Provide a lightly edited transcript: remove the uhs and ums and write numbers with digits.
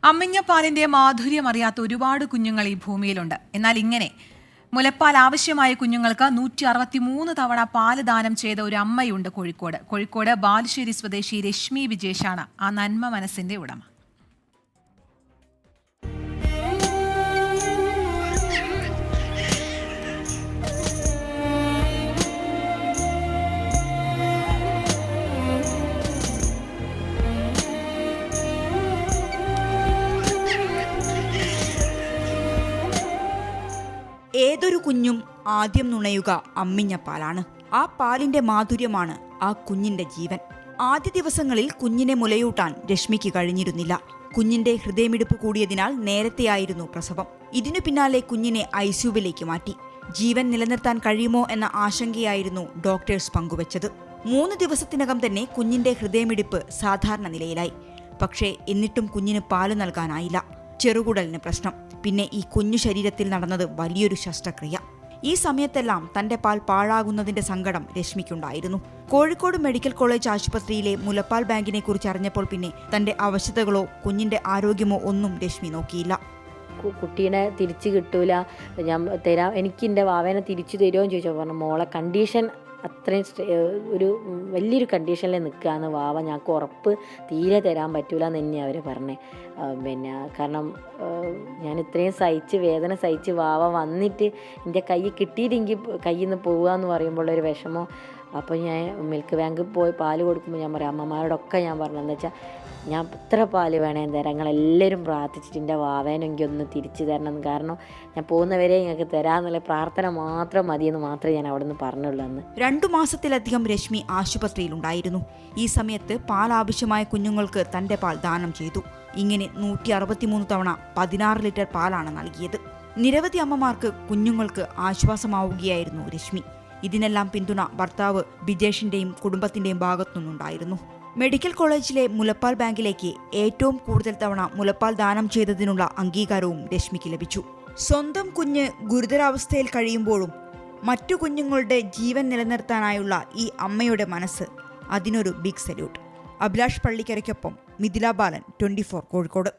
അമ്മിഞ്ഞപ്പാലിന്റെ മാധുര്യം അറിയാത്ത ഒരുപാട് കുഞ്ഞുങ്ങൾ ഈ ഭൂമിയിലുണ്ട്. എന്നാൽ ഇങ്ങനെ മുലപ്പാൽ ആവശ്യമായ കുഞ്ഞുങ്ങൾക്ക് 163 തവണ പാല് ദാനം ചെയ്ത ഒരു അമ്മയുണ്ട് കോഴിക്കോട് ബാലുശ്ശേരി സ്വദേശി രശ്മി വിജേഷാണ് ആ നന്മ മനസ്സിന്റെ ഉടമ. ഏതൊരു കുഞ്ഞും ആദ്യം നുണയുക അമ്മിഞ്ഞപ്പാലാണ്. ആ പാലിന്റെ മാധുര്യമാണ് ആ കുഞ്ഞിന്റെ ജീവൻ. ആദ്യ ദിവസങ്ങളിൽ കുഞ്ഞിനെ മുലയൂട്ടാൻ രശ്മിക്ക് കഴിഞ്ഞിരുന്നില്ല. കുഞ്ഞിന്റെ ഹൃദയമിടിപ്പ് കൂടിയതിനാൽ നേരത്തെയായിരുന്നു പ്രസവം. ഇതിനു പിന്നാലെ കുഞ്ഞിനെ ഐസിയുവിലേക്ക് മാറ്റി. ജീവൻ നിലനിർത്താൻ കഴിയുമോ എന്ന ആശങ്കയായിരുന്നു ഡോക്ടേഴ്സ് പങ്കുവച്ചത്. 3 ദിവസത്തിനകം തന്നെ കുഞ്ഞിന്റെ ഹൃദയമിടിപ്പ് സാധാരണ നിലയിലായി. പക്ഷേ എന്നിട്ടും കുഞ്ഞിന് പാല് നൽകാനായില്ല. ചെറുകുടലിന് പ്രശ്നം. പിന്നെ ഈ കുഞ്ഞു ശരീരത്തിൽ നടന്നത് വലിയൊരു ശസ്ത്രക്രിയ. ഈ സമയത്തെല്ലാം തന്റെ പാൽ പാഴാകുന്നതിന്റെ സങ്കടം രശ്മിക്കുണ്ടായിരുന്നു. കോഴിക്കോട് മെഡിക്കൽ കോളേജ് ആശുപത്രിയിലെ മുലപ്പാൽ ബാങ്കിനെ കുറിച്ച് അറിഞ്ഞപ്പോൾ പിന്നെ തന്റെ അവശതകളോ കുഞ്ഞിന്റെ ആരോഗ്യമോ ഒന്നും രശ്മി നോക്കിയില്ല. കുട്ടീനെ തിരിച്ചു കിട്ടൂല, ഞാൻ തരാം, എനിക്ക് എൻ്റെ വാവേനെ തിരിച്ചു തരുമോ എന്ന് ചോദിച്ചാൽ പറഞ്ഞു, മോളെ കണ്ടീഷൻ അത്രയും ഒരു വലിയൊരു കണ്ടീഷനിൽ നിൽക്കുകയാണ് വാവ, ഞങ്ങൾക്ക് ഉറപ്പ് തീരെ തരാൻ പറ്റൂല എന്ന് തന്നെയാണ് അവർ പറഞ്ഞത്. കാരണം ഞാൻ ഇത്രയും വേദന സഹിച്ച് വാവ വന്നിട്ട് എൻ്റെ കൈ കിട്ടിയിട്ടെങ്കിൽ കയ്യിൽ നിന്ന് പോവുക എന്ന് പറയുമ്പോഴൊരു വിഷമം. അപ്പോൾ ഞാൻ മിൽക്ക് ബാങ്കിൽ പോയി പാല് കൊടുക്കുമ്പോൾ ഞാൻ പറയാം, അമ്മമാരോടൊക്കെ ഞാൻ പറഞ്ഞതെന്ന് വെച്ചാൽ ഞാൻ ഇത്ര പാല് വേണേന്ന് തരാം, ഞങ്ങളെല്ലാവരും പ്രാർത്ഥിച്ചിട്ട് എൻ്റെ വാവേനെങ്കിൽ ഒന്ന് തിരിച്ചു തരണം, കാരണം ഞാൻ പോകുന്നവരെ ഞങ്ങൾക്ക് തരാമെന്നുള്ള പ്രാർത്ഥന മാത്രം മതിയെന്ന് മാത്രമേ ഞാൻ അവിടെ നിന്ന് പറഞ്ഞുള്ളൂ. അന്ന് 2 മാസത്തിലധികം രശ്മി ആശുപത്രിയിലുണ്ടായിരുന്നു. ഈ സമയത്ത് പാൽ ആവശ്യമായ കുഞ്ഞുങ്ങൾക്ക് തന്റെ പാൽ ദാനം ചെയ്തു. ഇങ്ങനെ 163 തവണ 16 ലിറ്റർ പാലാണ് നൽകിയത്. നിരവധി അമ്മമാർക്ക് കുഞ്ഞുങ്ങൾക്ക് ആശ്വാസമാവുകയായിരുന്നു രശ്മി. ഇതിനെല്ലാം പിന്തുണ ഭർത്താവ് ബിജേഷിന്റെയും കുടുംബത്തിന്റെയും ഭാഗത്തുനിന്നുണ്ടായിരുന്നു. മെഡിക്കൽ കോളേജിലെ മുലപ്പാൽ ബാങ്കിലേക്ക് ഏറ്റവും കൂടുതൽ തവണ മുലപ്പാൽ ദാനം ചെയ്തതിനുള്ള അംഗീകാരവും രശ്മിക്ക് ലഭിച്ചു. സ്വന്തം കുഞ്ഞ് ഗുരുതരാവസ്ഥയിൽ കഴിയുമ്പോഴും മറ്റു കുഞ്ഞുങ്ങളുടെ ജീവൻ നിലനിർത്താനായുള്ള ഈ അമ്മയുടെ മനസ്സ്, അതിനൊരു ബിഗ് സല്യൂട്ട്. അഭിലാഷ് പള്ളിക്കരയ്ക്കൊപ്പം മിഥില ബാലൻ, 24 കോഴിക്കോട്.